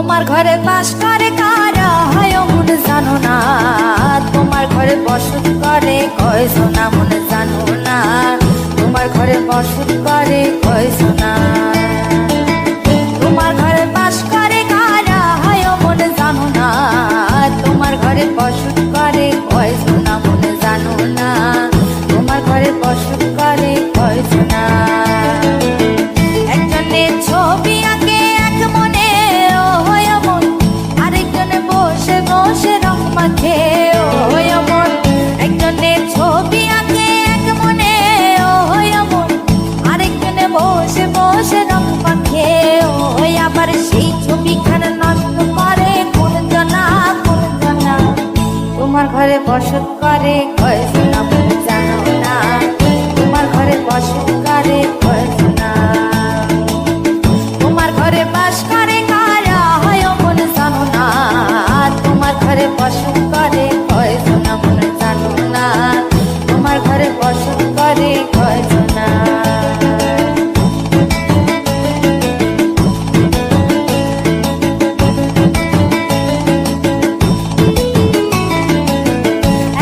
তোমার ঘরে বাস করে কারা হয় মন জানো না, তোমার ঘরে বসত করে কয়জনা মন জানো না, তোমার ঘরে বসত করে কয়জনা। তোমার ঘরে বাস করে কারা হয় মন জানো না, তোমার ঘরে বসত করে কয়জনা মন জানো না, তোমার ঘরে বসত করে কয়জনা। একজনে ছবি আঁকে এক মনে ও হয় মন, আরেকজনে বসে বসে রং মাখে ও হয় মন। একজনে ছবি আঁকে এক মনে ও হয় মন, আরেকজনে বসে বসে রং মাখে ও হয়। আবার সেই ছবিখানা নষ্ট করে কোন জনা কোন জনা, তোমার ঘরে বসত করে কয়জনা মন জানো না, তোমার ঘরে বসত করে কয়জনা। তোমার ঘরে বাস করে কারা হয় মন জানো না, তোমার ঘরে বসত করে কয়জনা মন জানো না, তোমার ঘরে বসত করে কয়জনা।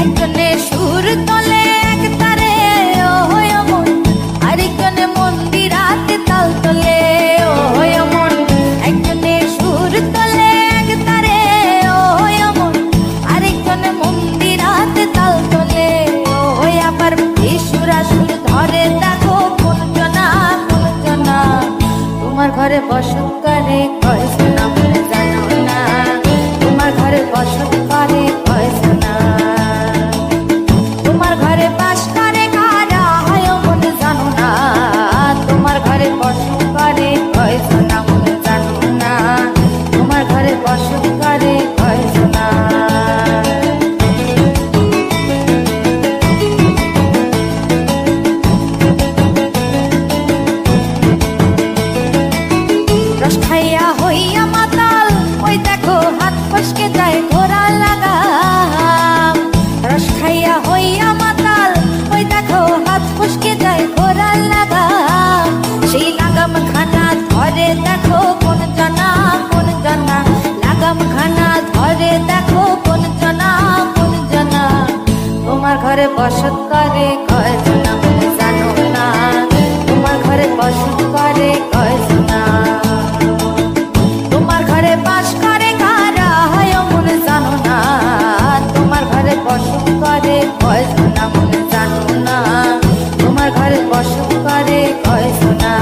একজনে সুর তোলে এক তারে ও হয় মন, আরেকজনে মন্দিরাতে তাল তোলে ও হয় মন। একজনে সুর তোলে এক তারে ও হয় মন, আরেকজনে মন্দিরাতে তাল তোলে ও হয়। আবার সুরা সুর ধরে দেখো কোন জনা কোন জনা, তোমার ঘরে বসত করে কয়জনা মন জানো না, তোমার ঘরে বসত করে কয়জনা। তোমার ঘরে বাস করে কারা হয় মন জানো না, তোমার ঘরে বসত করে কয়জনা মন জানো না, তোমার ঘরে বসত করে কয়জনা। রস খাইয়া হইয়া মাতাল ওই দেখো হাত ফসকে যায় ঘোরা লাগাম। রস খাইয়া হইয়া মাতাল ওই দেখো হাত ফসকে যায় ঘোরা লাগাম। সেই লাগাম খানা ধরে দেখো কোন জনা কোন জনা, লাগাম খানা ধরে দেখো কোন জনা কোন জনা। তোমার ঘরে বসত করে কয়জনা মন জানো না, তোমার ঘরে বসত করে কয়জনা। তোমার ঘরে বাস করে কারা হয় মন জানো না, তোমার ঘরে বসত করে কয়জনা মন জানো না, তোমার ঘরে বসত করে কয়জনা।